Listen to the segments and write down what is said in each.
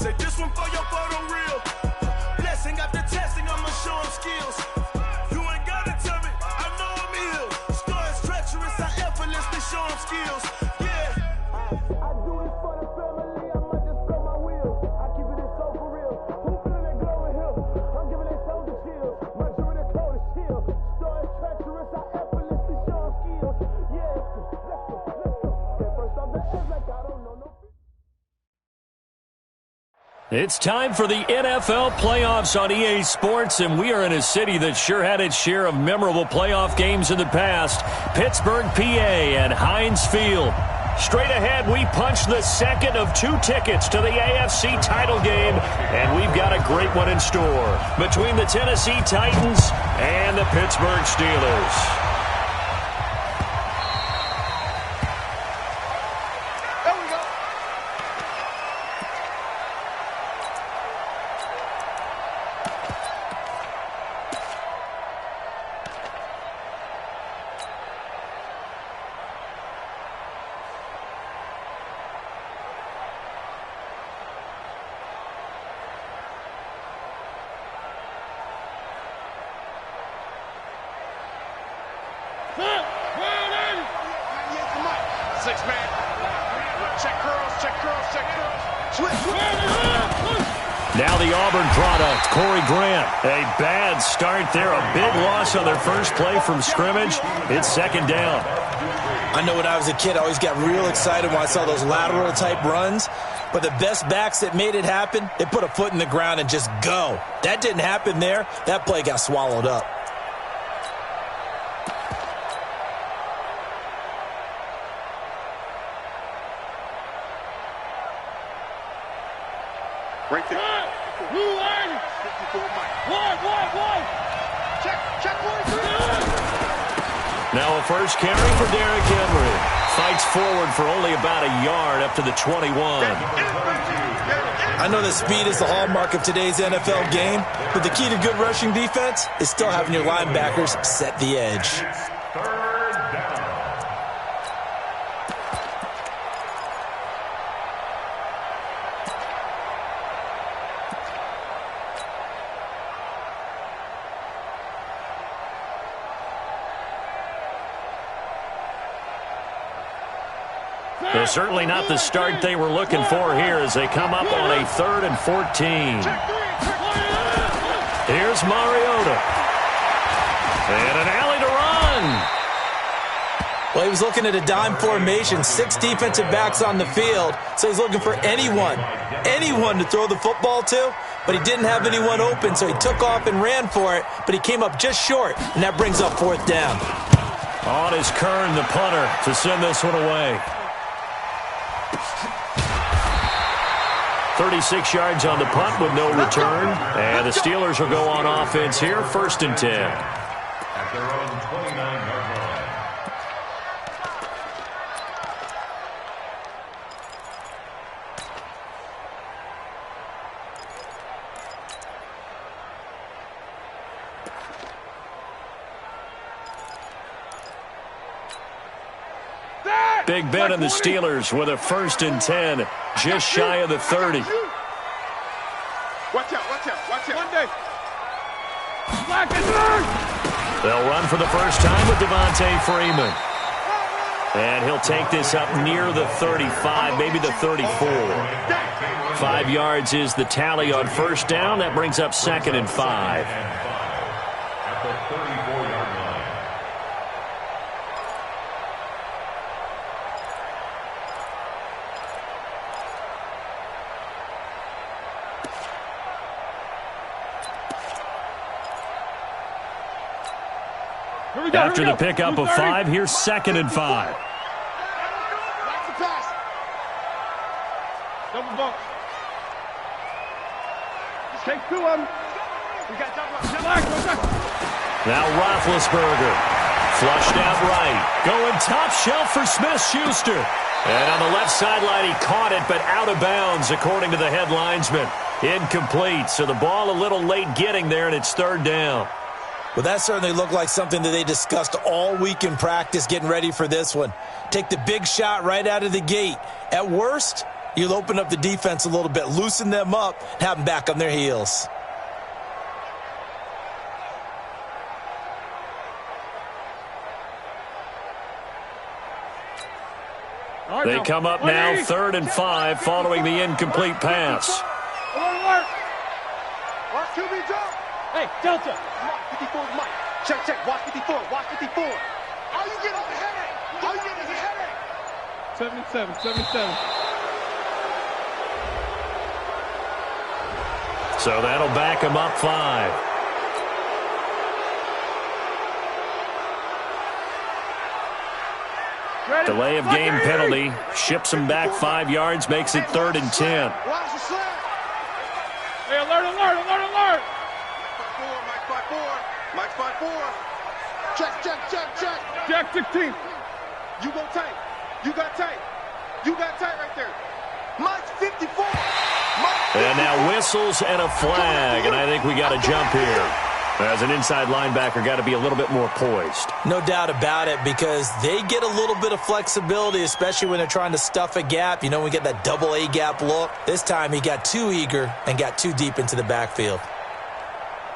Say this one for your photo reel. Blessing after testing, I'ma show him skills. You ain't gotta tell me, I know I'm ill. Score is treacherous, I effortlessly show him skills. Yeah. I do this for the family, I might just blow my wheels. I keep it so for real. Who feeling that glowing hill? I'm giving it soldier chills. My jewelry the coldest chill. Score is treacherous, I effortlessly show him skills. Yeah. Let's go. First off the edge like I don't know no. It's time for the NFL playoffs on EA Sports, and we are in a city that sure had its share of memorable playoff games in the past, Pittsburgh, PA, and Heinz Field. Straight ahead, we punch the second of 2 tickets to the AFC title game, and we've got a great one in store between the Tennessee Titans and the Pittsburgh Steelers. Now the Auburn product, Corey Grant. A bad start there, a big loss on their first play from scrimmage. It's second down. I know when I was a kid, I always got real excited when I saw those lateral-type runs. But the best backs that made it happen, they put a foot in the ground and just go. That didn't happen there. That play got swallowed up. Right there. Now a first carry for Derrick Henry. Fights forward for only about a yard up to the 21. I know that speed is the hallmark of today's NFL game, but the key to good rushing defense is still having your linebackers set the edge. They're certainly not the start they were looking for here as they come up on a 3rd and 14. Here's Mariota. And an alley to run. Well, he was looking at a dime formation, 6 defensive backs on the field, so he's looking for anyone to throw the football to, but he didn't have anyone open, so he took off and ran for it, but he came up just short, and that brings up 4th down. On is Kern, the punter, to send this one away. 36 yards on the punt with no return. And the Steelers will go on offense here, 1st and 10. At their own 29-yard line. Big Ben and the Steelers with a 1st and 10, just shy of the 30. Watch out, watch out, watch out. One day. They'll run for the first time with Devontae Freeman. And he'll take this up near the 35, maybe the 34. 5 yards is the tally on 1st down. That brings up 2nd and 5. At the 34-yard line. After the pickup of 5, here's 2nd and 5. Double bump. Just take 2 of them. We got Now Roethlisberger. Flushed out right. Going top shelf for Smith-Schuster. And on the left sideline, he caught it, but out of bounds, according to the head linesman. Incomplete, so the ball a little late getting there, and it's 3rd down. Well, that certainly looked like something that they discussed all week in practice getting ready for this one. Take the big shot right out of the gate. At worst, You'll open up the defense a little bit, loosen them up, and have them back on their heels. They come up now 3rd and 5 following the incomplete pass. Alert! Watch QB jump! Hey, Delta! 54 Mike. Check. Watch 54. Watch 54. How you getting the headache? How you getting the headache? 77. So that'll back him up 5. Delay of game penalty. Ships him back 5 yards, makes it 3rd and 10. Watch the slap. Hey, alert. Mike 5-4. Check. Jack 16. You go tight. You got tight right there. Mike 54. And now whistles and a flag, and I think we got a jump here. As an inside linebacker, got to be a little bit more poised. No doubt about it, because they get a little bit of flexibility, especially when they're trying to stuff a gap. You know, we get that double A gap look. This time he got too eager and got too deep into the backfield.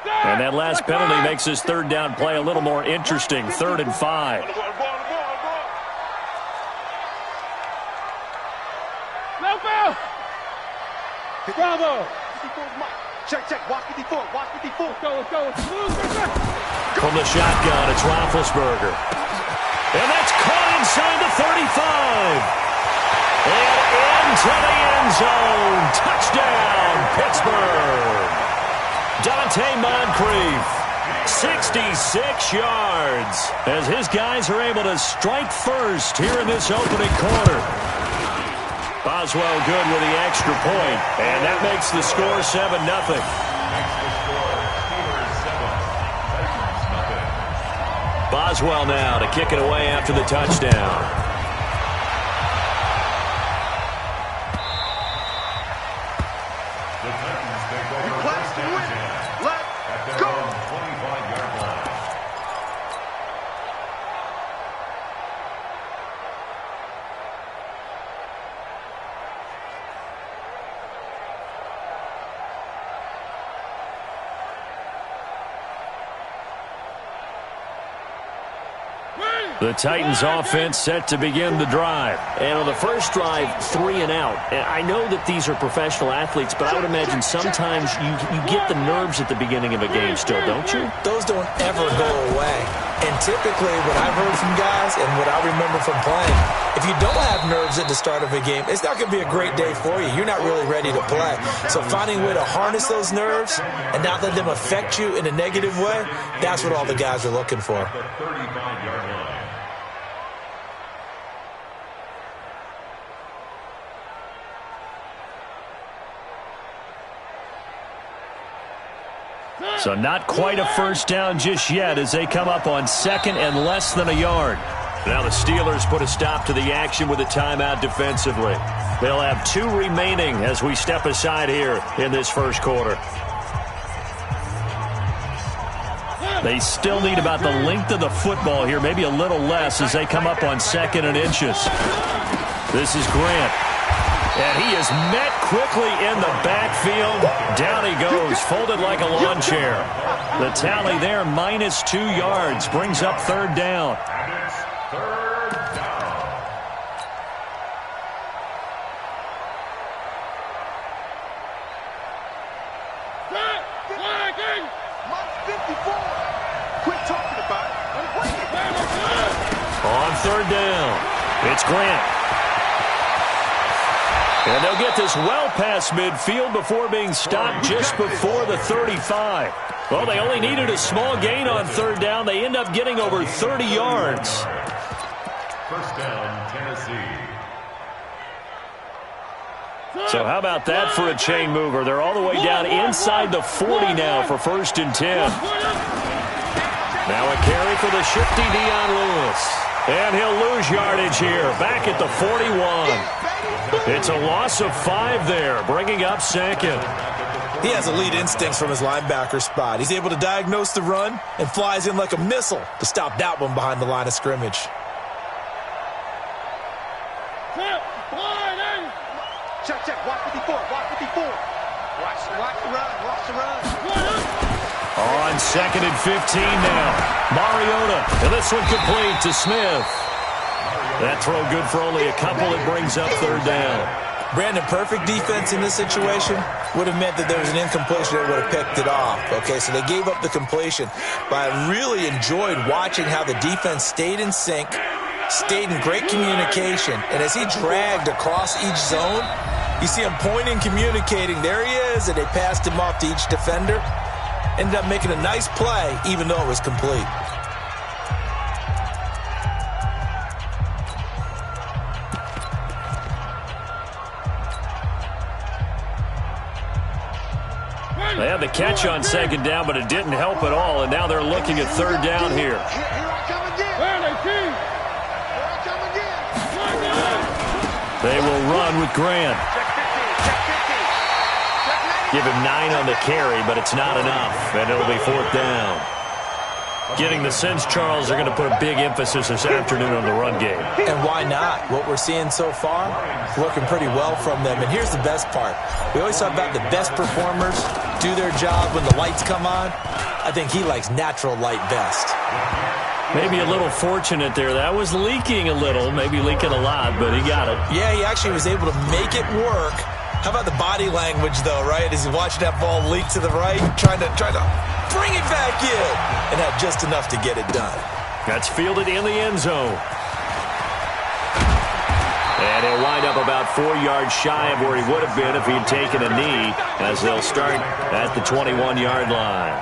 And that last penalty makes his 3rd down play a little more interesting. 3rd and 5. No foul! Bravo! Check. Watch 54. Let's go. From the shotgun, it's Roethlisberger. And that's caught inside the 35. And into the end zone. Touchdown, Pittsburgh. Dante Moncrief, 66 yards, as his guys are able to strike first here in this opening quarter. Boswell good with the extra point, and that makes the score 7-0. Boswell now to kick it away after the touchdown. The Titans offense set to begin the drive. And on the first drive, 3 and out. And I know that these are professional athletes, but I would imagine sometimes you get the nerves at the beginning of a game still, don't you? Those don't ever go away. And typically what I've heard from guys and what I remember from playing, if you don't have nerves at the start of a game, it's not going to be a great day for you. You're not really ready to play. So finding a way to harness those nerves and not let them affect you in a negative way, that's what all the guys are looking for. So not quite a first down just yet as they come up on 2nd and less than a yard. Now the Steelers put a stop to the action with a timeout defensively. They'll have 2 remaining as we step aside here in this first quarter. They still need about the length of the football here, maybe a little less as they come up on 2nd and inches. This is Grant. And he is met quickly in the backfield. Down he goes, folded like a lawn chair. The tally there, -2 yards, brings up 3rd down. On 3rd down, it's Grant. And they'll get this well past midfield before being stopped just before the 35. Well, they only needed a small gain on 3rd down. They end up getting over 30 yards. First down, Tennessee. So how about that for a chain mover? They're all the way down inside the 40 now for 1st and 10. Now a carry for the shifty Dion Lewis. And he'll lose yardage here, back at the 41. It's a loss of 5 there, bringing up 2nd. He has elite instincts from his linebacker spot. He's able to diagnose the run and flies in like a missile to stop that one behind the line of scrimmage. Check. watch the run, watch the run. On 2nd and 15 now. Mariota, and this one complete to Smith. That throw good for only a couple. It brings up 3rd down. Brandon, perfect defense in this situation would have meant that there was an incompletion that would have picked it off. Okay, so they gave up the completion. But I really enjoyed watching how the defense stayed in sync, stayed in great communication. And as he dragged across each zone, you see him pointing, communicating. There he is, and they passed him off to each defender. Ended up making a nice play, even though it was complete. They had the catch on 2nd down, but it didn't help at all, and now they're looking at 3rd down here. Here I come again. Where are they, team? Here I come again. They will run with Grant. Give him 9 on the carry, but it's not enough, and it'll be 4th down. Getting the sense, Charles, they're going to put a big emphasis this afternoon on the run game. And why not? What we're seeing so far, working pretty well from them. And here's the best part. We always talk about the best performers do their job when the lights come on. I think he likes natural light best. Maybe a little fortunate there. That was leaking a little, maybe leaking a lot, but he got it. Yeah, he actually was able to make it work. How about the body language, though, right? As he's watching that ball leak to the right, trying to bring it back in, and had just enough to get it done. That's fielded in the end zone. And he'll wind up about 4 yards shy of where he would have been if he'd taken a knee, as they'll start at the 21-yard line.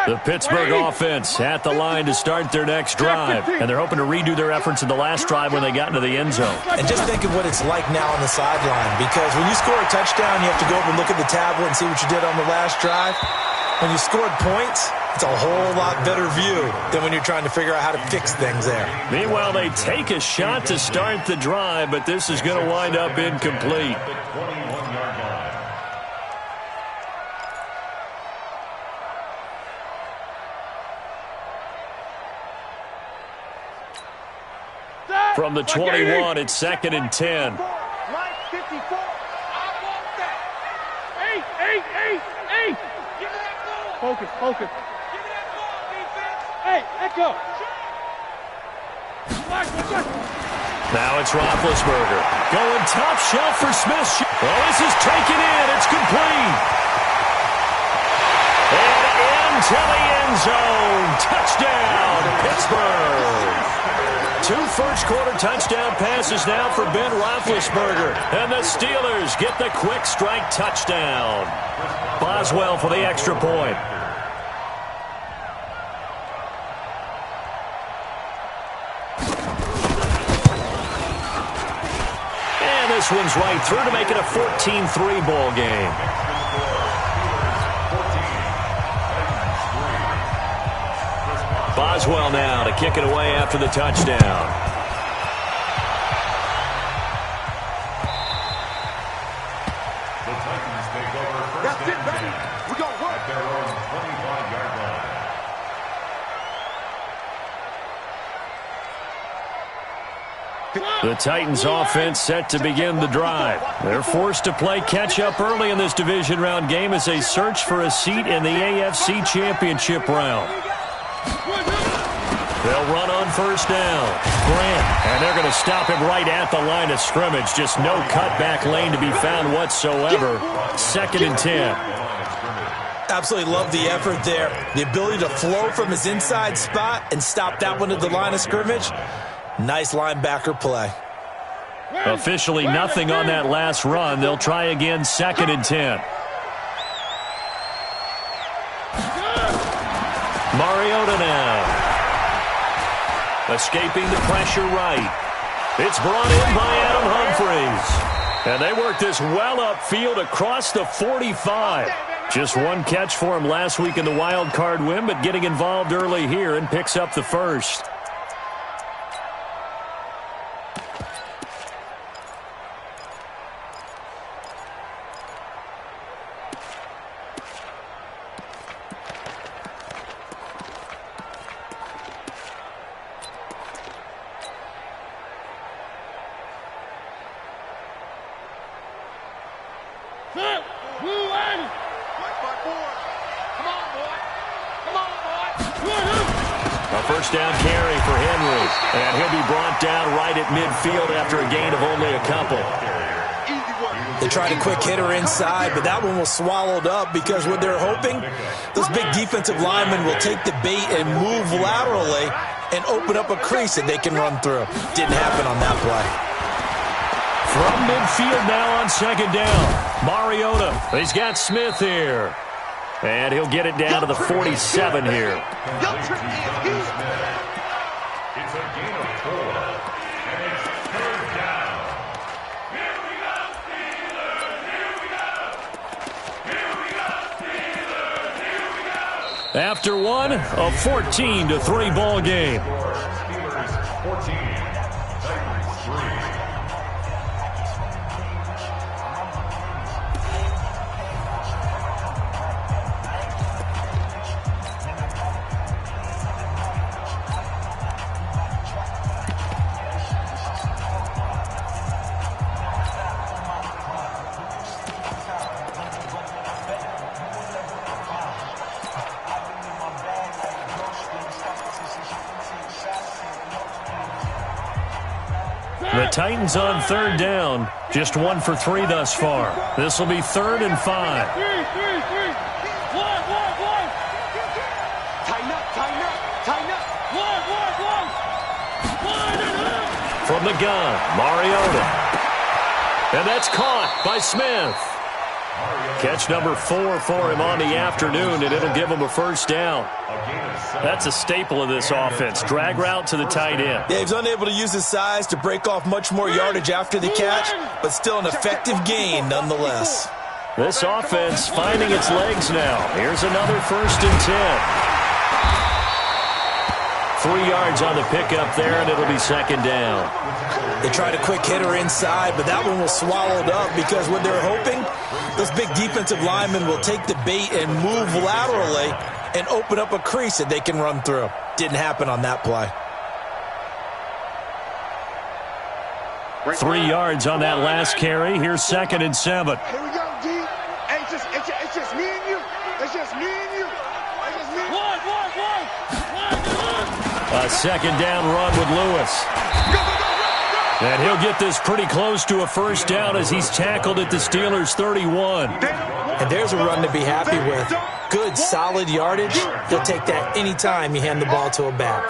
The Pittsburgh offense at the line to start their next drive. And they're hoping to redo their efforts in the last drive when they got into the end zone. And just think of what it's like now on the sideline. Because when you score a touchdown, you have to go over and look at the tablet and see what you did on the last drive. When you scored points, it's a whole lot better view than when you're trying to figure out how to fix things there. Meanwhile, they take a shot to start the drive, but this is going to wind up incomplete. From the 21, it's 2nd and 10. Right 54. I want that. 8. Give me that ball. Focus. Give me that ball, defense. Hey, let go. Now it's Roethlisberger. Going top shelf for Smith. Oh, this is taken in. It's complete. And into the end zone. Touchdown, Pittsburgh. 2 first-quarter touchdown passes now for Ben Roethlisberger. And the Steelers get the quick strike touchdown. Boswell for the extra point. And this one's right through to make it a 14-3 ball game. Boswell now to kick it away after the touchdown. The Titans take over first and 10. We gonna work. At their own 25-yard line. The Titans offense set to begin the drive. They're forced to play catch-up early in this division round game as they search for a seat in the AFC Championship round. They'll run on first down. Grant, and they're going to stop him right at the line of scrimmage. Just no cutback lane to be found whatsoever. 2nd and 10. Absolutely love the effort there. The ability to flow from his inside spot and stop that one at the line of scrimmage. Nice linebacker play. Officially nothing on that last run. They'll try again 2nd and 10. Mariota now. Escaping the pressure right. It's brought in by Adam Humphries. And they work this well upfield across the 45. Just one catch for him last week in the wild card win, but getting involved early here and picks up the first. A first down carry for Henry, and he'll be brought down right at midfield after a gain of only a couple. They tried a quick hitter inside, but that one was swallowed up because what they're hoping, those big defensive linemen will take the bait and move laterally and open up a crease that they can run through. Didn't happen on that play. From midfield now on second down, Mariota. He's got Smith here. And he'll get it down to the 47 here. It's a gain of 4. And it's third down. Here we go, Steelers! Here we go! Here we go, Steelers! Here we go! After one, a 14-3 ball game. Steelers 14, Titans 3. The Titans on third down, just 1 for 3 thus far. This will be 3rd and 5. Tighten up, tighten up, tighten up. From the gun, Mariota. And that's caught by Smith. Catch number 4 for him on the afternoon, and it'll give him a first down. That's a staple of this offense. Drag route to the tight end. Yeah, he's unable to use his size to break off much more yardage after the catch, but still an effective gain nonetheless. This offense finding its legs now. Here's another 1st and 10. 3 yards on the pickup there, and it'll be 2nd down. They tried a quick hitter inside, but that one was swallowed up because what they're hoping, those big defensive linemen will take the bait and move laterally and open up a crease that they can run through. Didn't happen on that play. 3 yards on that last carry. Here's 2nd and 7. Here we go, D. Hey, it's just me and you. It's just me and you. It's just me. One. A 2nd down run with Lewis. And he'll get this pretty close to a first down as he's tackled at the Steelers' 31. And there's a run to be happy with. Good, solid yardage. They'll take that anytime you hand the ball to a back.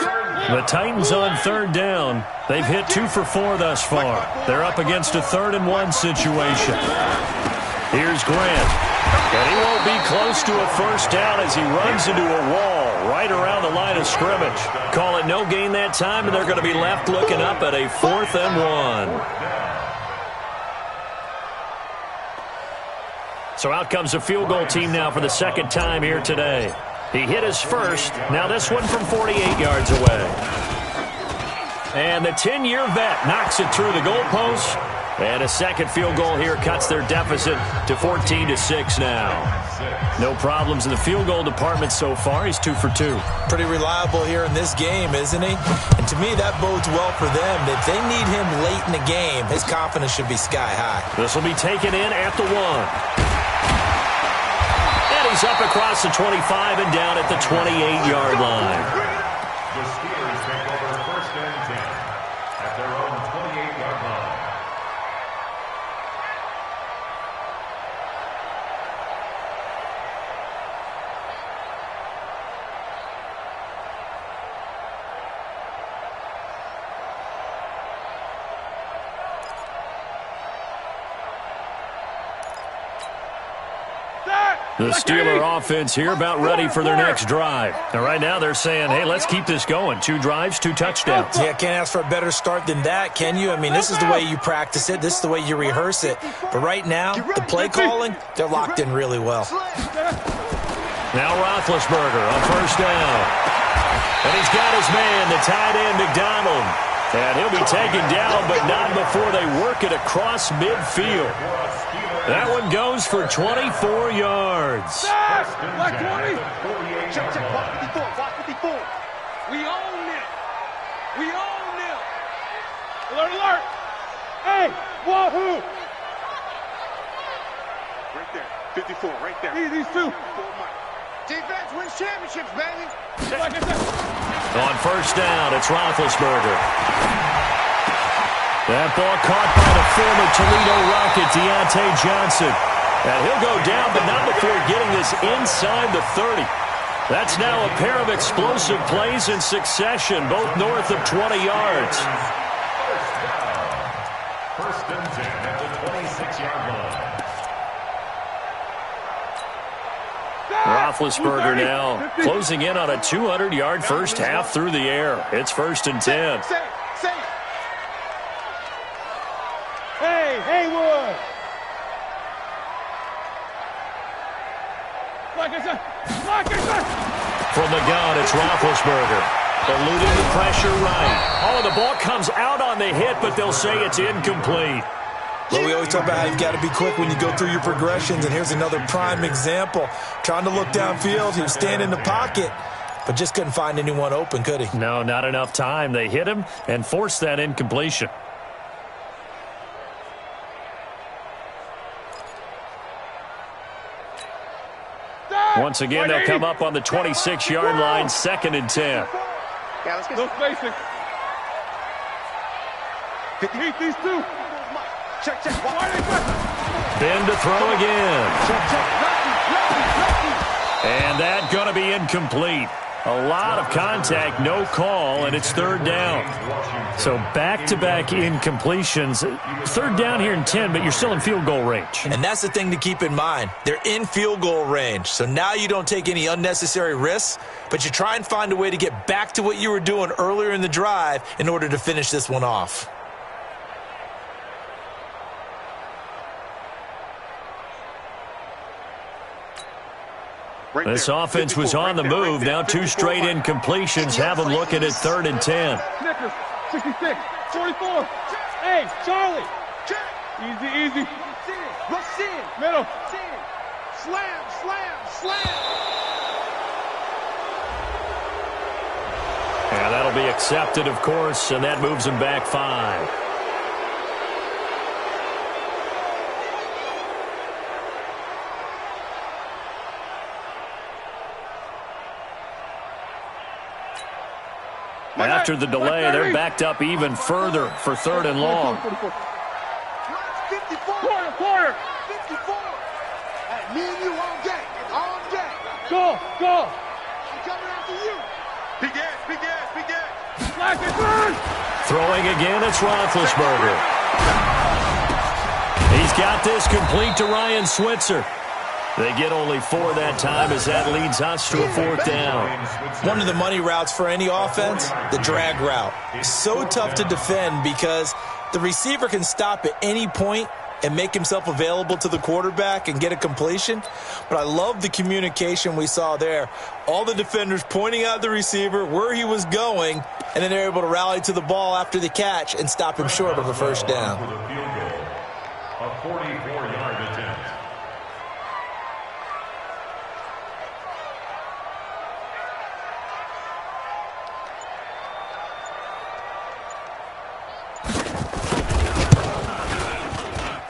The Titans on third down. They've hit 2 for 4 thus far. They're up against a 3rd and 1 situation. Here's Grant. And he won't be close to a first down as he runs into a wall right around the line of scrimmage. Call it no gain that time, and they're going to be left looking up at a 4th and 1. So out comes the field goal team now for the 2nd time here today. He hit his first. Now this one from 48 yards away. And the 10-year vet knocks it through the goalpost. And a 2nd field goal here cuts their deficit to 14-6 now. No problems in the field goal department so far. He's 2 for 2. Pretty reliable here in this game, isn't he? And to me, that bodes well for them. If they need him late in the game, his confidence should be sky high. This will be taken in at the 1. And he's up across the 25 and down at the 28-yard line. The Steelers take over 1st and 10 at their own 28-yard line. The Steeler offense here about ready for their next drive. Now, right now they're saying, hey, let's keep this going. 2 drives, 2 touchdowns. Yeah, can't ask for a better start than that, can you? I mean, this is the way you practice it. This is the way you rehearse it. But right now, the play calling, they're locked in really well. Now Roethlisberger on first down. And he's got his man, the tight end, McDonald. And he'll be taken down, but not before they work it across midfield. That one goes for 24 yards. Black 20. Check, watch 54. We own them. Alert. Hey, wahoo. 54, right there. These two. Defense wins championships, baby. On first down, it's Roethlisberger. That ball caught by the former Toledo Rocket, Deontay Johnson. And he'll go down, but not before getting this inside the 30. That's now a pair of explosive plays in succession, both north of 20 yards. First and 10 at the 26-yard line. Roethlisberger now closing in on a 200-yard first half through the air. It's first and 10. Hey, Haywood! From the gun, it's Roethlisberger. Eluding the pressure right. Oh, the ball comes out on the hit, but they'll say it's incomplete. Well, we always talk about how you've got to be quick when you go through your progressions, and here's another prime example. Trying to look downfield, he was standing in the pocket, but just couldn't find anyone open, could he? No, not enough time. They hit him and forced that incompletion. Once again, they'll come up on the 26-yard line, second and 10. Yeah, let's get no spacing. Meet these two. Check. Then to throw again. And that going to be incomplete. A lot of contact, no call, and it's third down. So back-to-back incompletions. Third down here in 10, but you're still in field goal range. And that's the thing to keep in mind. They're in field goal range. So now you don't take any unnecessary risks, but you try and find a way to get back to what you were doing earlier in the drive in order to finish this one off. This offense was on the move. Now two straight incompletions have them looking at third and 10. 66, 44. Hey, Charlie. Easy. Rush in. Middle. Slam. And that'll be accepted, of course, and that moves them back 5. After the delay, they're backed up even further for third and long. 54. Hey, me and you on deck. Go. I'm coming after you. Big gas. Throwing again, it's Roethlisberger. He's got this complete to Ryan Switzer. They get only 4 that time as that leads us to a fourth down. One of the money routes for any offense, the drag route. So tough to defend because the receiver can stop at any point and make himself available to the quarterback and get a completion. But I love the communication we saw there. All the defenders pointing out the receiver, where he was going, and then they're able to rally to the ball after the catch and stop him short of a first down. A 44-yard attempt.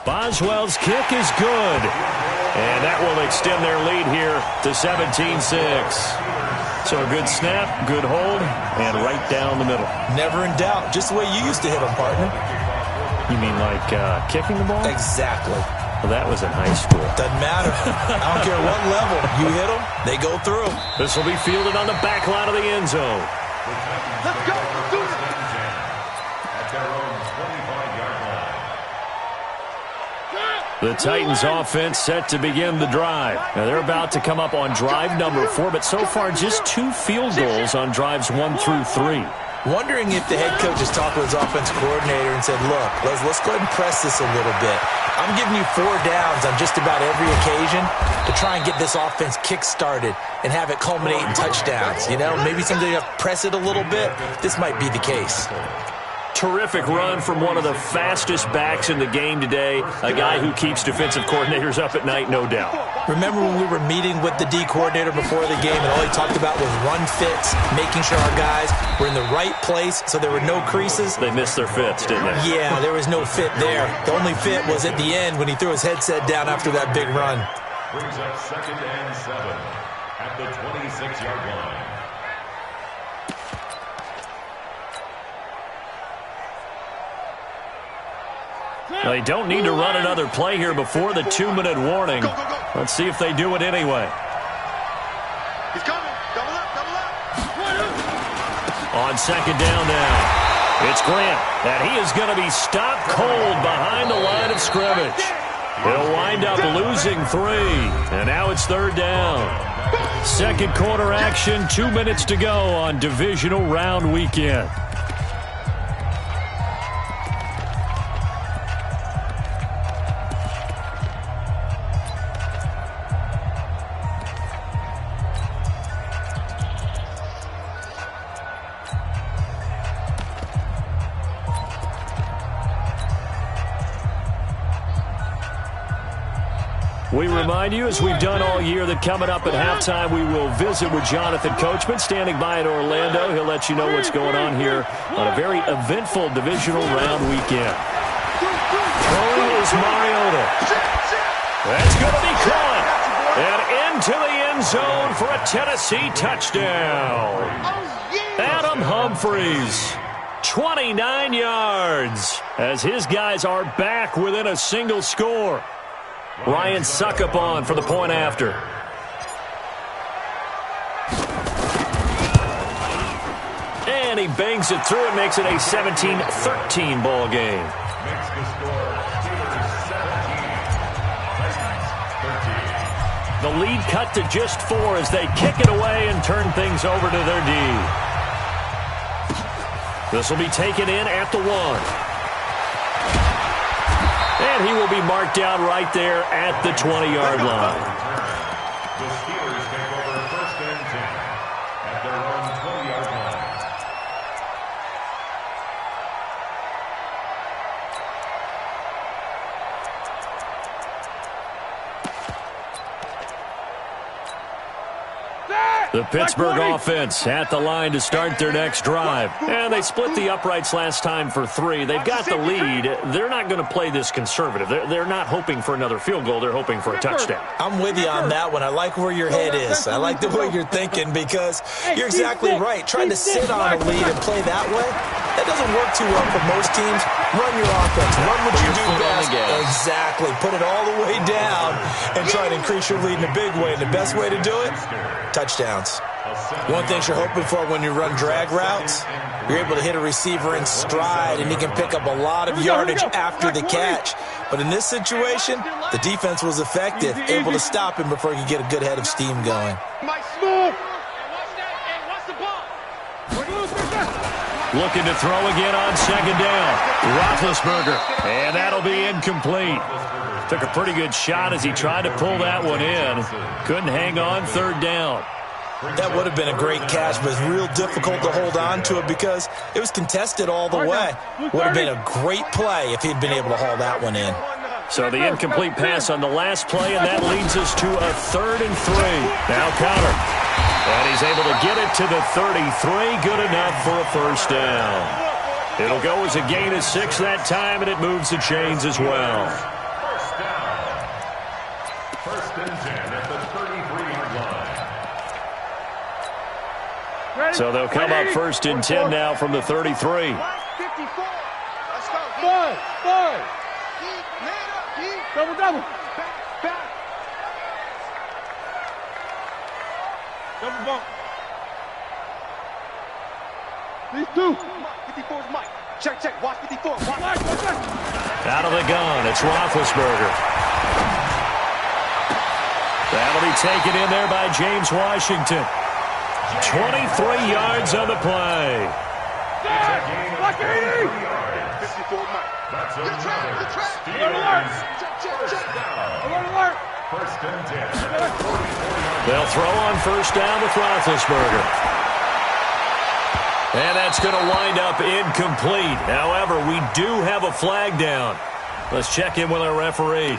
Boswell's kick is good. And that will extend their lead here to 17-6. So a good snap, good hold, and right down the middle. Never in doubt. Just the way you used to hit them, partner. You mean like kicking the ball? Exactly. Well, that was in high school. Doesn't matter. I don't care what level. You hit them, they go through. This will be fielded on the back line of the end zone. Let's go. Do it. At their own 25-yard line. The Titans offense set to begin the drive. Now they're about to come up on drive number 4, but so far just 2 field goals on drives 1 through 3. Wondering if the head coach has talked with his offensive coordinator and said, look, let's go ahead and press this a little bit. I'm giving you 4 downs on just about every occasion to try and get this offense kick-started and have it culminate in touchdowns. You know, maybe someday you have to press it a little bit. This might be the case. Terrific run from one of the fastest backs in the game today, a guy who keeps defensive coordinators up at night, no doubt. Remember when we were meeting with the D coordinator before the game and all he talked about was run fits, making sure our guys were in the right place so there were no creases? They missed their fits, didn't they? Yeah, there was no fit there. The only fit was at the end when he threw his headset down after that big run. brings up 2nd and 7 at the 26-yard line. They don't need to run another play here before the 2-minute warning. Let's see if they do it anyway. He's coming. Double up, double up. On 2nd down now, it's Grant, and he is going to be stopped cold behind the line of scrimmage. He'll wind up losing 3, and now it's 3rd down. Second quarter action, 2 minutes to go on divisional round weekend. We remind you, as we've done all year, that coming up at halftime, we will visit with Jonathan Coachman, standing by in Orlando. He'll let you know what's going on here on a very eventful divisional round weekend. Throwing is Mariota. That's going to be caught. And into the end zone for a Tennessee touchdown. Adam Humphries, 29 yards, as his guys are back within a single score. Ryan Suckup on for the point after. And he bangs it through and makes it a 17-13 ball game. Makes the score Steelers 17, Titans 13. The lead cut to just 4 as they kick it away and turn things over to their D. This will be taken in at the 1. And he will be marked down right there at the 20-yard line. The Steelers take over 1st and 10 at their own 20-yard line. The Pittsburgh offense at the line to start their next drive. And they split the uprights last time for 3. They've got the lead. They're not going to play this conservative. They're not hoping for another field goal. They're hoping for a touchdown. I'm with you on that one. I like where your head is. I like the way you're thinking because you're exactly right. Trying to sit on a lead and play that way, that doesn't work too well for most teams. Run your offense. Run what you do best. Exactly. Put it all the way down and try to increase your lead in a big way. And the best way to do it, touchdowns. One thing you're hoping for when you run drag routes, you're able to hit a receiver in stride, and he can pick up a lot of yardage after the catch. But in this situation, the defense was effective, able to stop him before he could get a good head of steam going. Looking to throw again on 2nd down. Roethlisberger, and that'll be incomplete. Took a pretty good shot as he tried to pull that one in. Couldn't hang on 3rd down. That would have been a great catch, but it's real difficult to hold on to it because it was contested all the way. Would have been a great play if he'd been able to haul that one in. So the incomplete pass on the last play, and that leads us to a 3rd and 3. Now counter. And he's able to get it to the 33. Good enough for a 1st down. It'll go as a gain of 6 that time, and it moves the chains as well. 1st and 10 at the 33-yard line. So they'll come up 1st and 10 now from the 33. 54. Let's go. Five. Double. Back. Double bump. These 2. 54's Mike. Check. Watch 54. Out of the gun, it's Roethlisberger. That'll be taken in there by James Washington. 23 yards on the play. 54 Mike. That's another Steelers Alert. 1st and 10. They'll throw on 1st down with Roethlisberger. And that's going to wind up incomplete. However, we do have a flag down. Let's check in with our referee.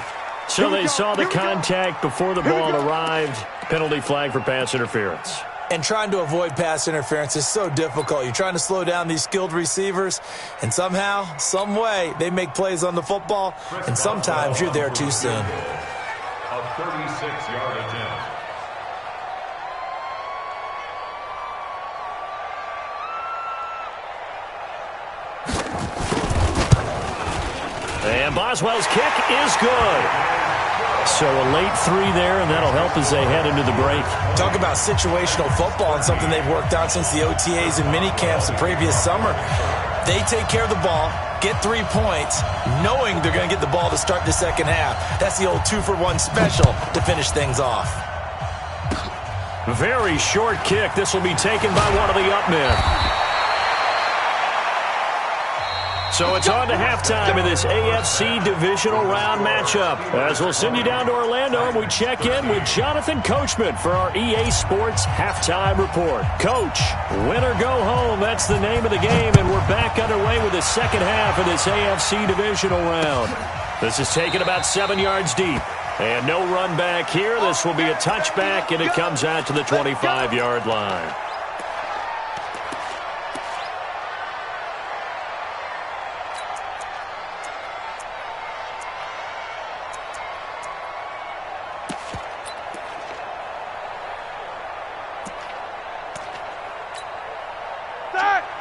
So they saw the contact before the ball arrived. Penalty flag for pass interference. And trying to avoid pass interference is so difficult. You're trying to slow down these skilled receivers, and somehow, some way, they make plays on the football, and sometimes you're there too soon. a 36-yard attempt. And Boswell's kick is good. So a late 3 there, and that'll help as they head into the break. Talk about situational football and something they've worked on since the OTAs and mini camps the previous summer. They take care of the ball, get 3 points, knowing they're going to get the ball to start the second half. That's the old 2-for-1 special to finish things off. Very short kick. This will be taken by one of the up men. So it's on to halftime in this AFC divisional round matchup. As we'll send you down to Orlando, and we check in with Jonathan Coachman for our EA Sports Halftime Report. Coach, win or go home, that's the name of the game, and we're back underway with the second half of this AFC divisional round. This is taken about 7 yards deep, and no run back here. This will be a touchback, and it comes out to the 25-yard line.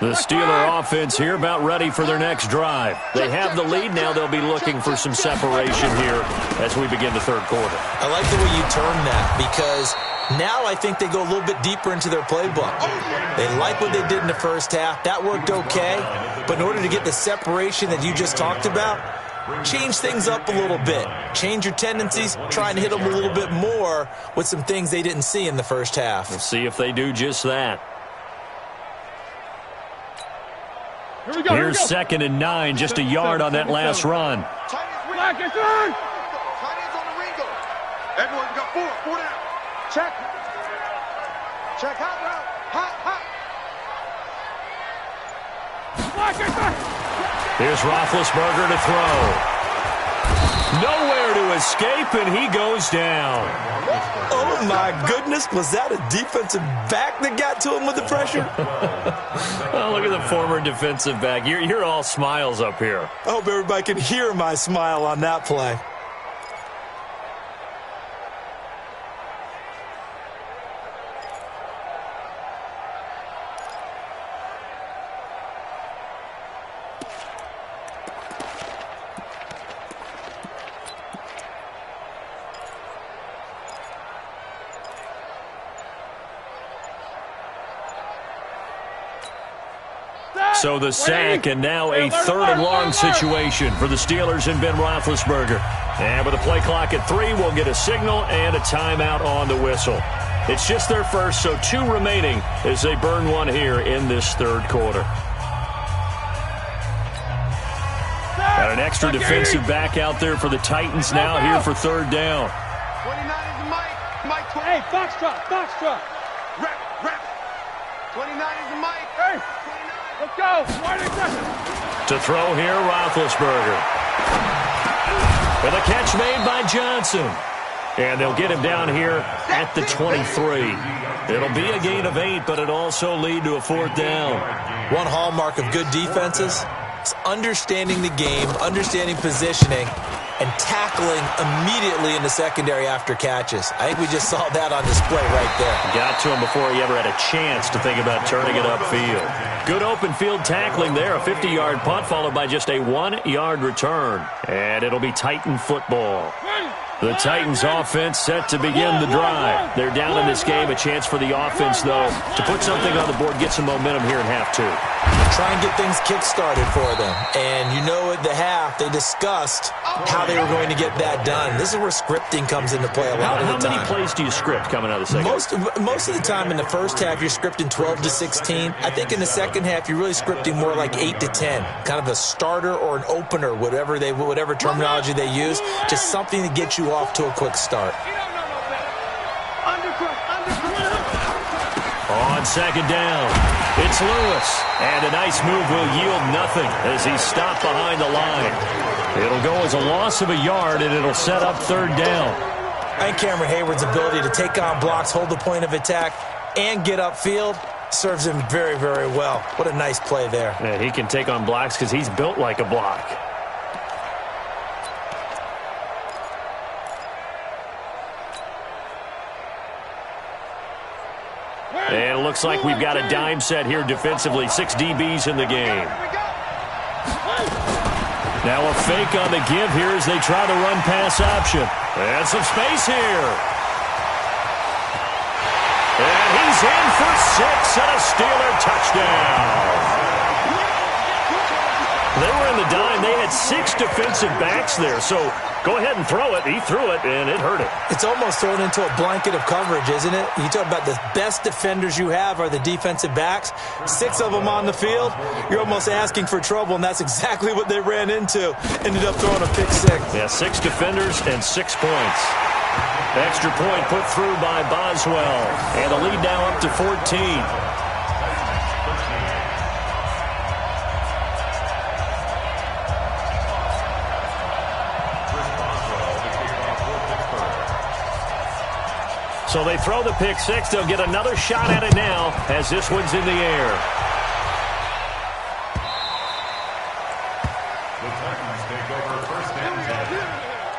The Steeler offense here about ready for their next drive. They have the lead. Now they'll be looking for some separation here as we begin the third quarter. I like the way you term that, because now I think they go a little bit deeper into their playbook. They like what they did in the first half. That worked okay. But in order to get the separation that you just talked about, change things up a little bit. Change your tendencies. Try and hit them a little bit more with some things they didn't see in the first half. We'll see if they do just that. Here's 2nd and 9, just a yard on that last run. Tight ends on the ring. Everyone got 4 down. Check. Check, hot route. Hot. Here's Roethlisberger to throw. Nowhere to escape, and he goes down. Oh, my goodness. Was that a defensive back that got to him with the pressure? Oh, look at the former defensive back. You're all smiles up here. I hope everybody can hear my smile on that play. So the sack, and now a 3rd and long situation for the Steelers and Ben Roethlisberger. And with the play clock at 3, we'll get a signal and a timeout on the whistle. It's just their first, so 2 remaining as they burn one here in this third quarter. Got an extra defensive back out there for the Titans now here for 3rd down. 29 is Mike. Hey, Foxtrot. Rep. 29 is Mike. Hey. Let's go. To throw here, Roethlisberger. With a catch made by Johnson. And they'll get him down here at the 23. It'll be a gain of 8, but it'll also lead to a 4th down. One hallmark of good defenses is understanding the game, understanding positioning, and tackling immediately in the secondary after catches. I think we just saw that on display right there. Got to him before he ever had a chance to think about turning it upfield. Good open field tackling there. A 50-yard punt followed by just a 1-yard return. And it'll be Titan football. The Titans offense set to begin the drive. They're down in this game. A chance for the offense, though, to put something on the board, get some momentum here in half 2. Try and get things kick-started for them. And you know at the half, they discussed how they were going to get that done. This is where scripting comes into play a lot of the time. How many plays do you script coming out of the second half? Most of the time in the first half, you're scripting 12 to 16. I think in the second half, you're really scripting more like 8 to 10. Kind of a starter or an opener, whatever terminology they use. Just something to get you off to a quick start. On 2nd down, it's Lewis. And a nice move will yield nothing as he's stopped behind the line. It'll go as a loss of a yard, and it'll set up 3rd down. I think Cameron Hayward's ability to take on blocks, hold the point of attack, and get upfield serves him very, very well. What a nice play there. Yeah, he can take on blocks because he's built like a block. And it looks like we've got a dime set here defensively. 6 DBs in the game. Now a fake on the give here as they try the run-pass option. And some space here. And he's in for 6 and a Steeler touchdown. They were in the dime. They had 6 defensive backs there. So go ahead and throw it. He threw it, and it hurt it. It's almost thrown into a blanket of coverage, isn't it? You talk about the best defenders you have are the defensive backs. 6 of them on the field. You're almost asking for trouble, and that's exactly what they ran into. Ended up throwing a pick 6. Yeah, 6 defenders and 6 points. Extra point put through by Boswell. And the lead now up to 14. So they throw the pick 6. They'll get another shot at it now as this one's in the air. The Titans take over first and 10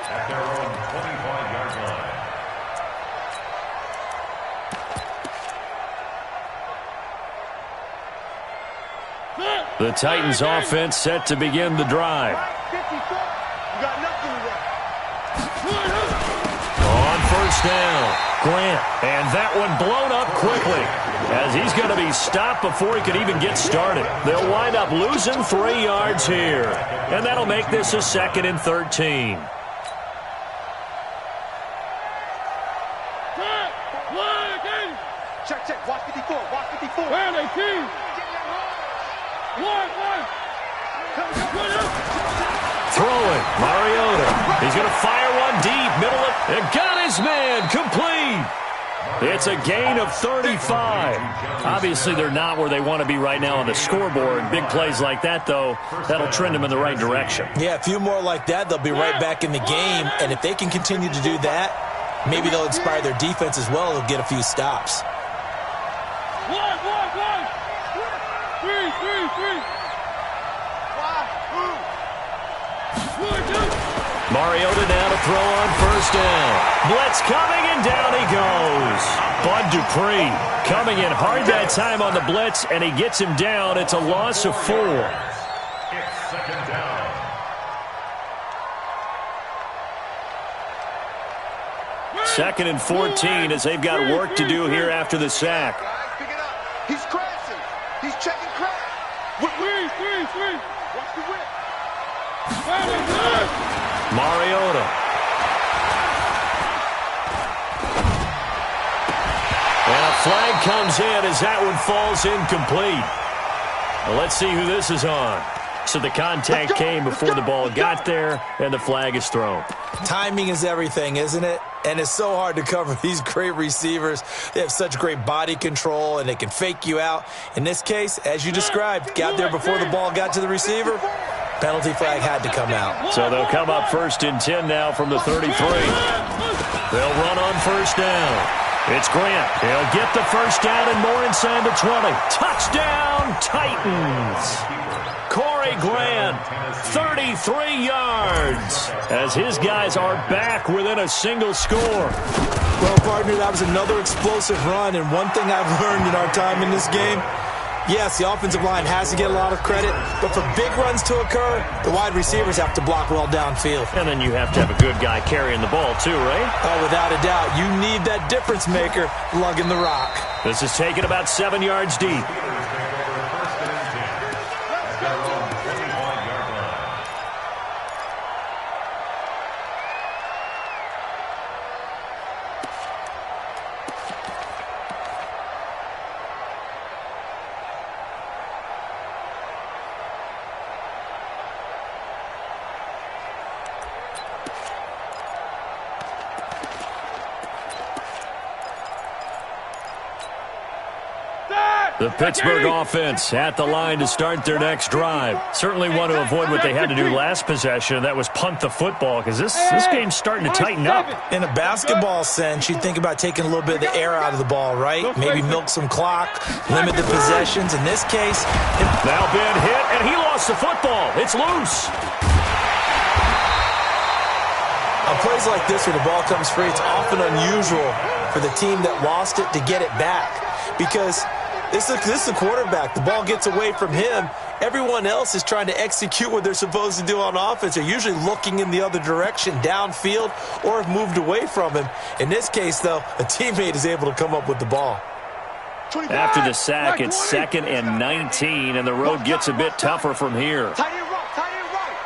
at their own 25-yard line. The Titans offense set to begin the drive. On first down, Grant. And that one blown up quickly as he's going to be stopped before he could even get started. They'll wind up losing 3 yards here. And that'll make this a 2nd and 13. Check. Watch 54. Watch 54. Where they team? One. Throwing, Mariota. He's going to fire one deep, middle of, and got his man, complete. It's a gain of 35. Obviously, they're not where they want to be right now on the scoreboard. Big plays like that, though, that'll trend them in the right direction. Yeah, a few more like that, they'll be right back in the game. And if they can continue to do that, maybe they'll inspire their defense as well. They'll get a few stops. One. Three. Mariota now to throw on first down. Blitz coming, and down he goes. Bud Dupree coming in hard that time on the blitz, and he gets him down. It's a loss of 4. It's 2nd down. Second and 14 as they've got work to do here after the sack. Pick it up. He's crashing. He's checking crash. Three. Watch the whip. Mariota. And a flag comes in as that one falls incomplete. Well, let's see who this is on. So the contact came before the ball got there, and the flag is thrown. Timing is everything, isn't it? And it's so hard to cover these great receivers. They have such great body control, and they can fake you out. In this case, as you described, got there before the ball got to the receiver. Penalty flag had to come out. So they'll come up 1st and 10 now from the 33. They'll run on first down. It's Grant. He'll get the first down and more inside the 20. Touchdown, Titans. Corey Grant, 33 yards, as his guys are back within a single score. Well, partner, that was another explosive run, and one thing I've learned in our time in this game, yes, the offensive line has to get a lot of credit, but for big runs to occur, the wide receivers have to block well downfield. And then you have to have a good guy carrying the ball too, right? Oh, without a doubt. You need that difference maker lugging the rock. This is taken about 7 yards deep. The Pittsburgh offense at the line to start their next drive. Certainly want to avoid what they had to do last possession. That was punt the football, because this game's starting to tighten up. In a basketball sense, you'd think about taking a little bit of the air out of the ball, right? Maybe milk some clock, limit the possessions. In this case... Now Ben hit, and he lost the football. It's loose. On plays like this where the ball comes free, it's often unusual for the team that lost it to get it back. because this is the quarterback. The ball gets away from him. Everyone else is trying to execute what they're supposed to do on offense. They're usually looking in the other direction, downfield, or have moved away from him. In this case, though, a teammate is able to come up with the ball. After the sack, it's 2nd and 19, and the road gets a bit tougher from here. Tight end right, tight end right.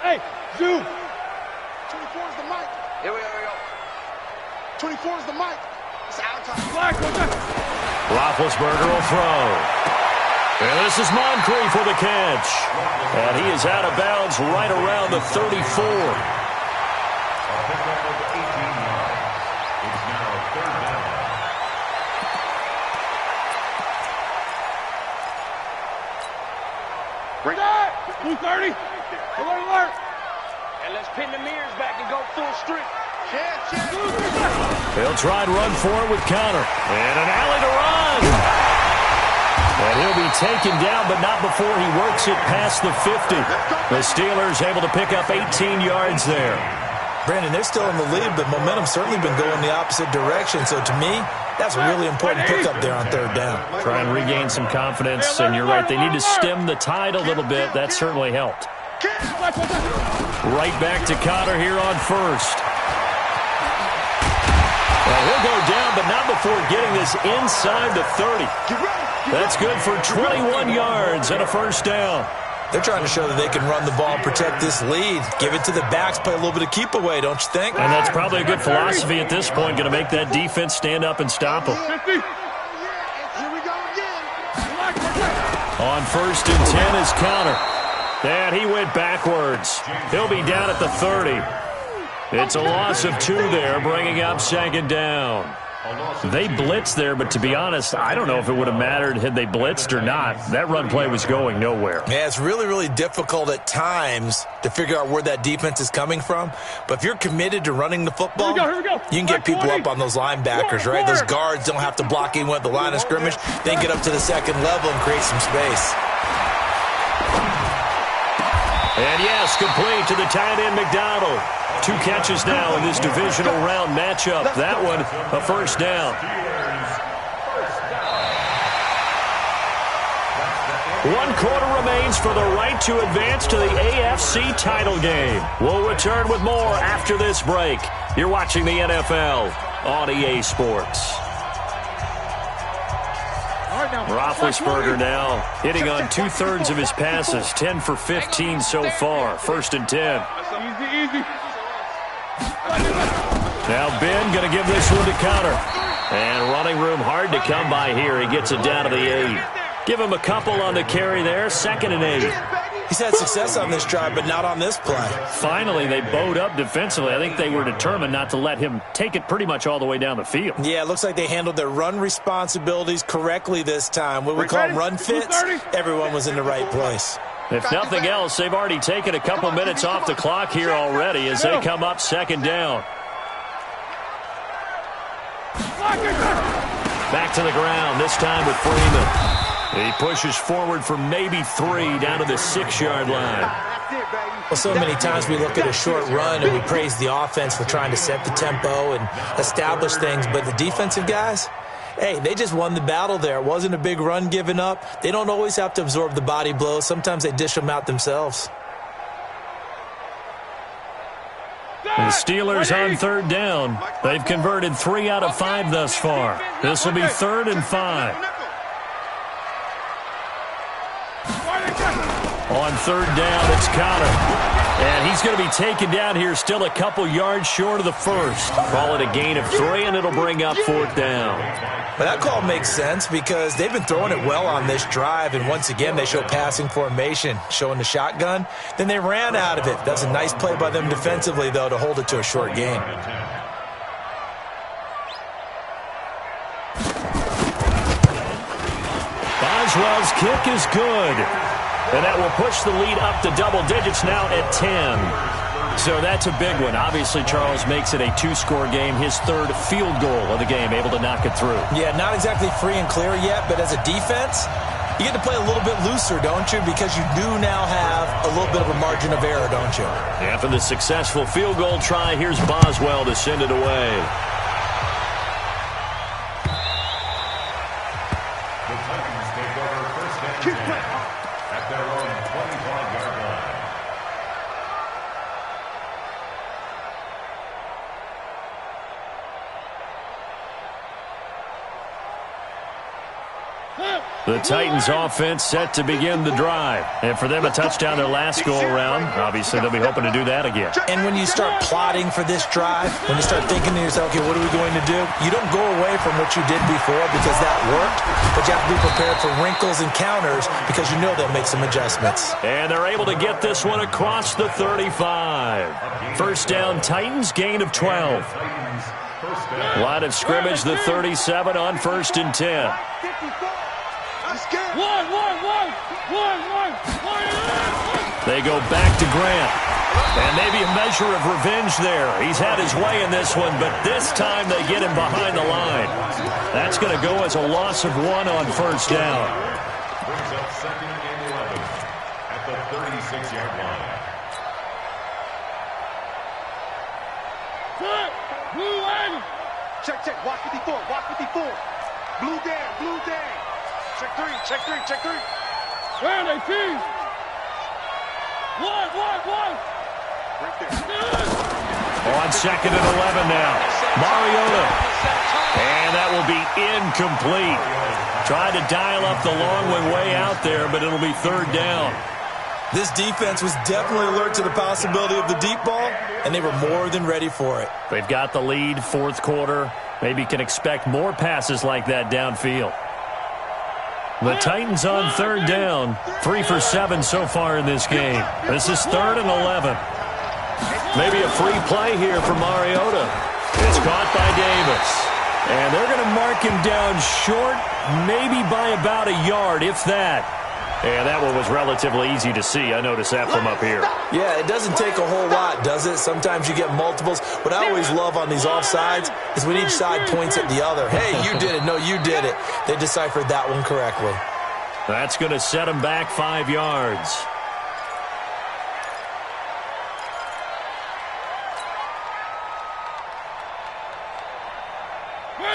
Hey, zoom. 24 is the mic. Here we go. 24 is the mic. It's out of time. Roethlisberger will throw. And this is Moncrief for the catch. And he is out of bounds right around the 34. Bring it. 230. Alert. And let's pin the mirrors back and go full strength. He'll try and run for it with counter. And an alley to run. And he'll be taken down, but not before he works it past the 50. The Steelers able to pick up 18 yards there. Brandon, they're still in the lead, but momentum's certainly been going the opposite direction. So to me, that's a really important pickup there on 3rd down. Try and regain some confidence, and you're right. They need to stem the tide a little bit. That certainly helped. Right back to Connor here on 1st. Well, he'll go down, but not before getting this inside the 30. That's good for 21 yards and a 1st down. They're trying to show that they can run the ball, protect this lead, give it to the backs, play a little bit of keep away, don't you think? And that's probably a good philosophy at this point, going to make that defense stand up and stop them. On 1st and 10 is Connor. And he went backwards. He'll be down at the 30. It's a loss of 2 there, bringing up 2nd down. They blitzed there, but to be honest, I don't know if it would have mattered had they blitzed or not. That run play was going nowhere. Yeah, it's really, really difficult at times to figure out where that defense is coming from. But if you're committed to running the football, Here we go. you can get people up on those linebackers, right? Those guards don't have to block even at the line of scrimmage. They can get up to the 2nd level and create some space. And yes, complete to the tight end McDonald. 2 catches now in this divisional round matchup. That one, a 1st down. 1 quarter remains for the right to advance to the AFC title game. We'll return with more after this break. You're watching the NFL on EA Sports. Roethlisberger now hitting on 2/3 of his passes, 10 for 15 so far. 1st and 10. Easy. Now Ben going to give this one to Connor. And running room hard to come by here. He gets it down to the 8. Give him a couple on the carry there. 2nd and 8. He's had success on this drive, but not on this play. Finally, they bowed up defensively. I think they were determined not to let him take it pretty much all the way down the field. Yeah, it looks like they handled their run responsibilities correctly this time. What we call run fits, everyone was in the right place. If nothing else, they've already taken a couple minutes off the clock here already as they come up 2nd down. Back to the ground, this time with Freeman. He pushes forward for maybe 3 down to the 6-yard line. Well, so many times we look at a short run and we praise the offense for trying to set the tempo and establish things, but the defensive guys, hey, they just won the battle there. It wasn't a big run given up. They don't always have to absorb the body blows. Sometimes they dish them out themselves. The Steelers on 3rd down. They've converted 3 out of 5 thus far. This will be 3rd and 5. On 3rd down, it's Connor. And he's going to be taken down here still a couple yards short of the 1st. Call it a gain of 3, and it'll bring up 4th down. But that call makes sense because they've been throwing it well on this drive, and once again they show passing formation, showing the shotgun. Then they ran out of it. That's a nice play by them defensively, though, to hold it to a short gain. Boswell's kick is good. And that will push the lead up to double digits now at 10. So that's a big one. Obviously, Charles makes it a 2-score game. His 3rd field goal of the game, able to knock it through. Yeah, not exactly free and clear yet, but as a defense, you get to play a little bit looser, don't you? Because you do now have a little bit of a margin of error, don't you? After the successful field goal try, here's Boswell to send it away. The Titans offense set to begin the drive. And for them, a touchdown their last go-around. Obviously, they'll be hoping to do that again. And when you start plotting for this drive, when you start thinking to yourself, okay, what are we going to do? You don't go away from what you did before because that worked, but you have to be prepared for wrinkles and counters because you know they'll make some adjustments. And they're able to get this one across the 35. First down, Titans, gain of 12. Line of scrimmage, the 37 on 1st and 10. They go back to Grant. And maybe a measure of revenge there. He's had his way in this one, but this time they get him behind the line. That's going to go as a loss of 1 on 1st down. Brings up 2nd and 11 at the 36-yard line. Check, check, watch 54, watch 54. Blue down. Check 3, check 3, check 3. Where are they, team? One. Right there. On 2nd and 11 now. Mariota. And that will be incomplete. Tried to dial up the long one way out there, but it'll be 3rd down. This defense was definitely alert to the possibility of the deep ball, and they were more than ready for it. They've got the lead, 4th quarter. Maybe can expect more passes like that downfield. The Titans on 3rd down. 3 for 7 so far in this game. This is 3rd and 11. Maybe a free play here for Mariota. It's caught by Davis. And they're going to mark him down short, maybe by about a yard, if that. And that one was relatively easy to see. I noticed that from up here. Yeah, it doesn't take a whole lot, does it? Sometimes you get multiples. What I always love on these offsides is when each side points at the other. Hey, you did it. No, you did it. They deciphered that one correctly. That's going to set them back 5 yards.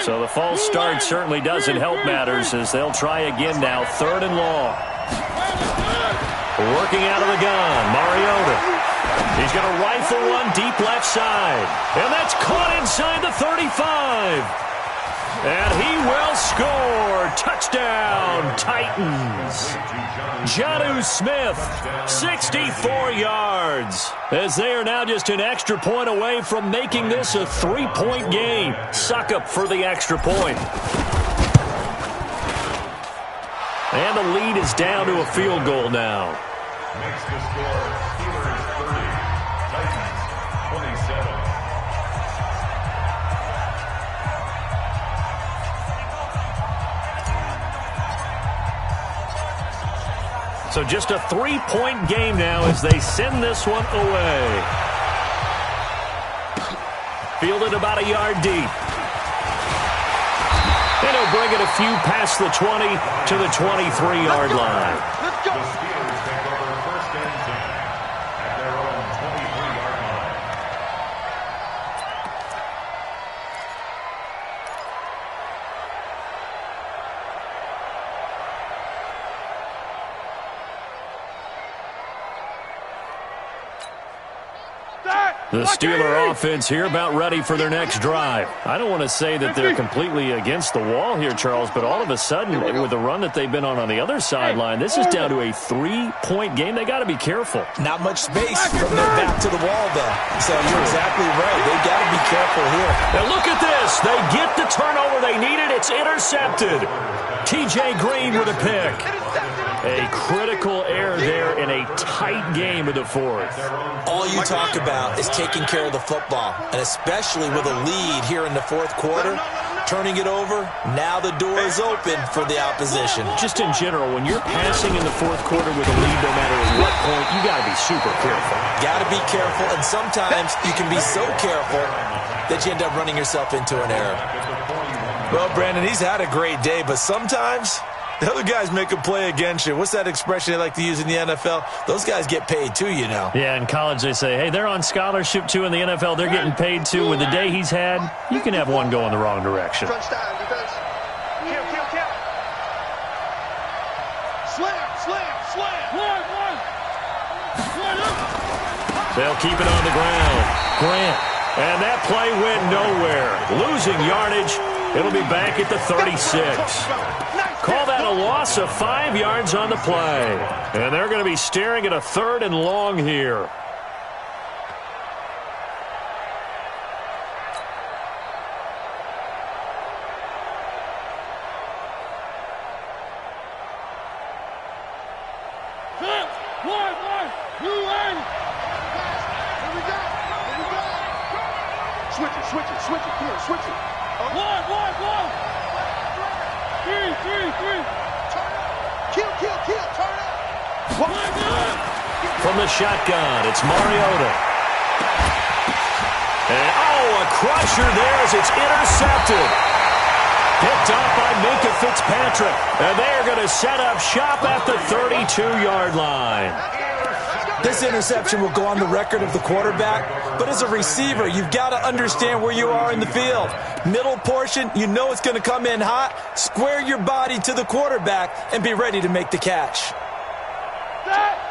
So the false start certainly doesn't help matters as they'll try again now. 3rd and long. Working out of the gun, Mariota. He's going to rifle one deep left side. And that's caught inside the 35. And he will score. Touchdown, Titans. Jonnu Smith, 64 yards. As they are now just an extra point away from making this a 3-point game. Suck up for the extra point. And the lead is down to a field goal now. Makes the score Steelers 30, Titans 27. So just a 3-point game now as they send this one away. Fielded about a yard deep. And he'll bring it a few past the 20 to the 23-yard line. Let's go. The Steelers take over 1st and 10 at their own 23-yard line. The Steeler offense here about ready for their next drive. I don't want to say that they're completely against the wall here, Charles, but all of a sudden, with the run that they've been on the other sideline, this is down to a 3-point game. They got to be careful. Not much space from their back to the wall, though. So you're exactly right. They've got to be careful here. Now look at this. They get the turnover they needed. It's intercepted. T.J. Green with a pick. A critical error there in a tight game of the 4th. All you talk about is taking care of the football, and especially with a lead here in the 4th quarter, turning it over, now the door is open for the opposition. Just in general, when you're passing in the 4th quarter with a lead, no matter at what point, you got to be super careful. Got to be careful, and sometimes you can be so careful that you end up running yourself into an error. Well, Brandon, he's had a great day, but sometimes the other guys make a play against you. What's that expression they like to use in the NFL? Those guys get paid too, you know. Yeah, in college they say, hey, they're on scholarship too. In the NFL, they're getting paid too. With the day he's had, you can have one go in the wrong direction. Defense. Kill. Slam. They'll keep it on the ground. Grant. And that play went nowhere. Losing yardage. It'll be back at the 36. Call that a loss of 5 yards on the play. And they're going to be staring at a 3rd and long here. Switch it. One. 3. Kill. Turn up. From the shotgun, it's Mariota. And, a crusher there as it's intercepted. Picked up by Minka Fitzpatrick. And they're going to set up shop at the 32-yard line. This interception will go on the record of the quarterback, but as a receiver, you've got to understand where you are in the field. Middle portion, you know it's going to come in hot. Square your body to the quarterback and be ready to make the catch.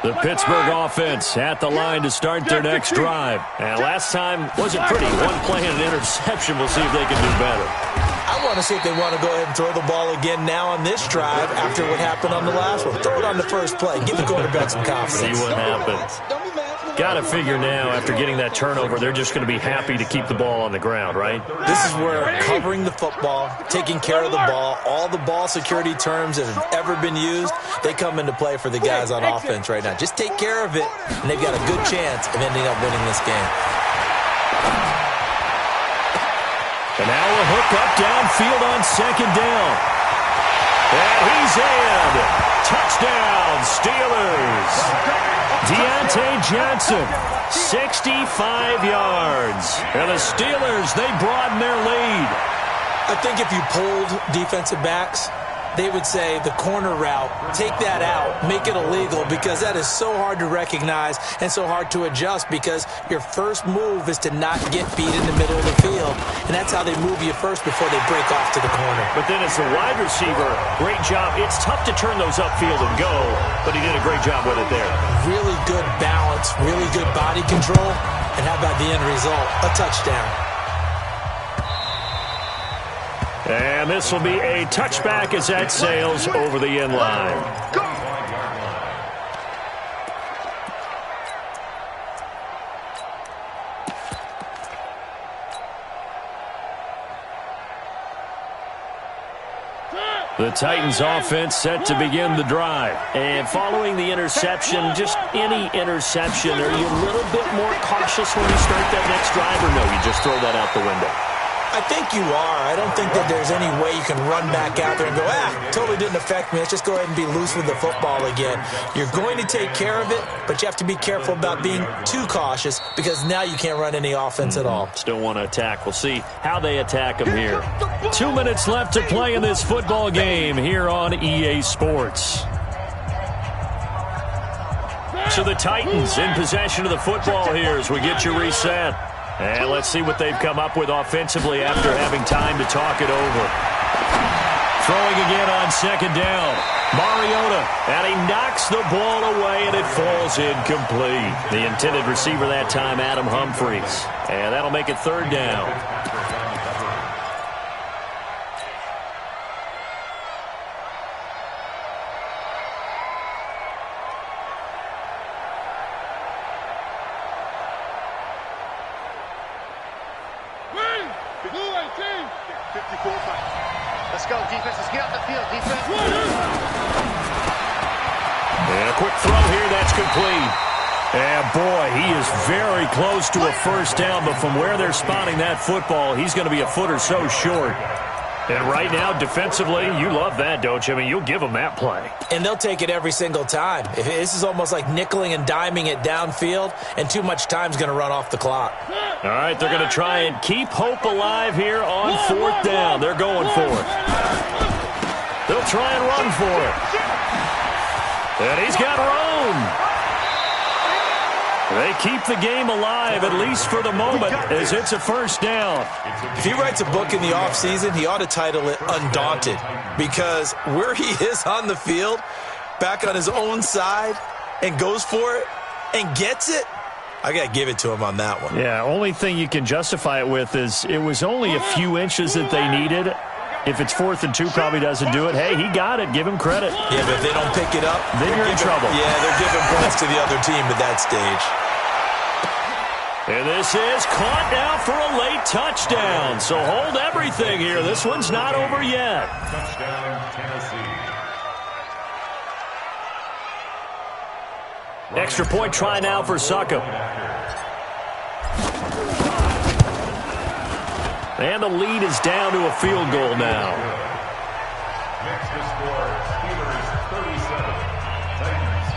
The Pittsburgh offense at the line to start their next drive. And last time wasn't pretty. One play and an interception. We'll see if they can do better. I want to see if they want to go ahead and throw the ball again now on this drive after what happened on the last one. Throw it on the first play. Give the quarterback some confidence. See what happens. Got to figure now, after getting that turnover, they're just going to be happy to keep the ball on the ground, right? This is where covering the football, taking care of the ball, all the ball security terms that have ever been used, they come into play for the guys on offense right now. Just take care of it, and they've got a good chance of ending up winning this game. And now a hook up downfield on 2nd down. And he's in. Touchdown, Steelers. Deontay Johnson, 65 yards. And the Steelers, they broaden their lead. I think if you pulled defensive backs, they would say the corner route, take that out, make it illegal, because that is so hard to recognize and so hard to adjust, because your first move is to not get beat in the middle of the field, and that's how they move you first before they break off to the corner. But then as a wide receiver, great job. It's tough to turn those upfield and go, but he did a great job with it there. Really good balance, really good body control, and how about the end result? A touchdown. And this will be a touchback as that sails over the end line. The Titans offense set to begin the drive. And following the interception, just any interception, are you a little bit more cautious when you start that next drive, or no, you just throw that out the window? I think you are. I don't think that there's any way you can run back out there and go, totally didn't affect me. Let's just go ahead and be loose with the football again. You're going to take care of it, but you have to be careful about being too cautious, because now you can't run any offense at all. Still want to attack. We'll see how they attack them here. 2 minutes left to play in this football game here on EA Sports. So the Titans in possession of the football here as we get you reset. And let's see what they've come up with offensively after having time to talk it over. Throwing again on 2nd down. Mariota, and he knocks the ball away, and it falls incomplete. The intended receiver that time, Adam Humphries. And that'll make it 3rd down. Let's go, defense. Let's get out the field, defense. And a quick throw here, that's complete. And boy, he is very close to a 1st down, but from where they're spotting that football, he's going to be a foot or so short. And right now, defensively, you love that, don't you? I mean, you'll give them that play. And they'll take it every single time. This is almost like nickeling and diming it downfield, and too much time's going to run off the clock. All right, they're going to try and keep hope alive here on 4th down. They're going for it. They'll try and run for it. And he's got room. They keep the game alive, at least for the moment, as it's a 1st down. If he writes a book in the offseason, he ought to title it Undaunted, because where he is on the field, back on his own side, and goes for it, and gets it, I got to give it to him on that one. Yeah, only thing you can justify it with is it was only a few inches that they needed, If it's 4th and 2, probably doesn't do it. Hey, he got it. Give him credit. Yeah, but if they don't pick it up, then you're in trouble. Yeah, they're giving points to the other team at that stage. And this is caught now for a late touchdown. So hold everything here. This one's not over yet. Touchdown, Tennessee. Extra point try now for Succop. And the lead is down to a field goal now. Next to score, Steelers 37, Titans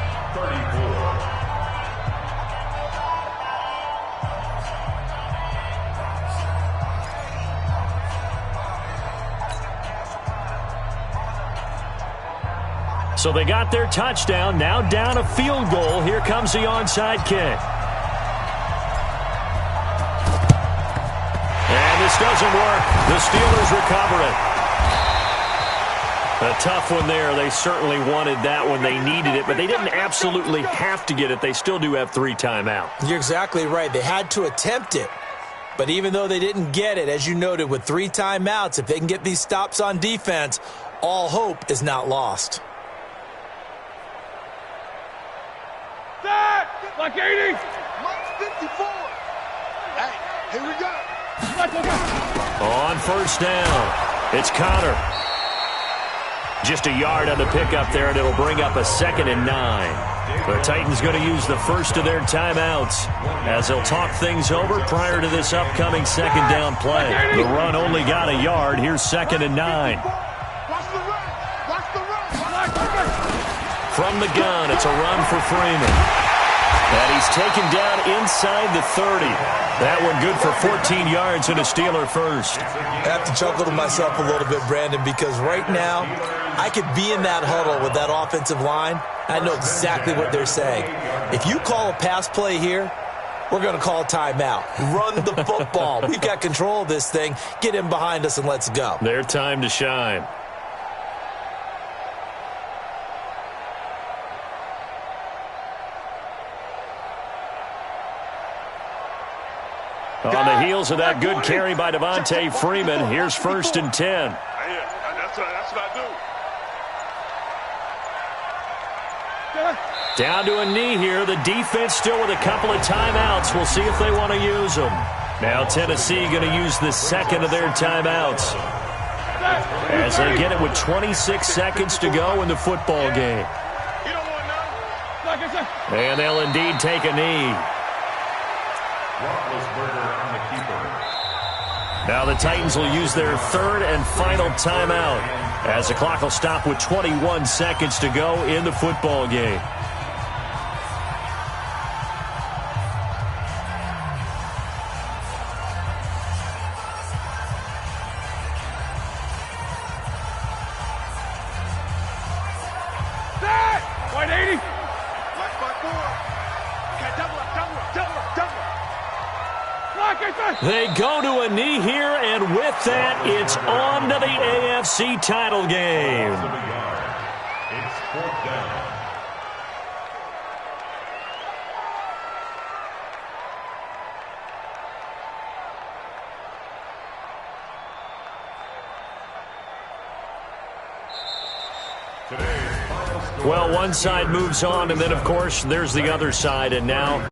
34. So they got their touchdown, now down a field goal. Here comes the onside kick. And this doesn't work. The Steelers recover it. A tough one there. They certainly wanted that when they needed it, but they didn't absolutely have to get it. They still do have 3 timeouts. You're exactly right. They had to attempt it. But even though they didn't get it, as you noted, with 3 timeouts, if they can get these stops on defense, all hope is not lost. Like 80. Like 54. Hey, here we go. On first down, it's Connor. Just a yard on the pickup there, and it'll bring up a 2nd and 9. The Titans going to use the first of their timeouts as they'll talk things over prior to this upcoming 2nd down play. The run only got a yard. Here's 2nd and 9. From the gun, it's a run for Freeman. And he's taken down inside the 30. That one good for 14 yards and a Steeler first. I have to chuckle to myself a little bit, Brandon, because right now I could be in that huddle with that offensive line. I know exactly what they're saying. If you call a pass play here, we're going to call a timeout. Run the football. We've got control of this thing. Get in behind us and let's go. Their time to shine. On the heels of that good carry by Devontae Freeman, here's 1st and 10. That's what I do. Down to a knee here. The defense still with a couple of timeouts. We'll see if they want to use them. Now Tennessee going to use the 2nd of their timeouts as they get it with 26 seconds to go in the football game. And they'll indeed take a knee. Now the Titans will use their 3rd and final timeout as the clock will stop with 21 seconds to go in the football game. White 80. Black spot 4. Okay, double up. They go to a knee here, and with that, it's on to the AFC title game. It's 4th down. Well, one side moves on, and then, of course, there's the other side, and now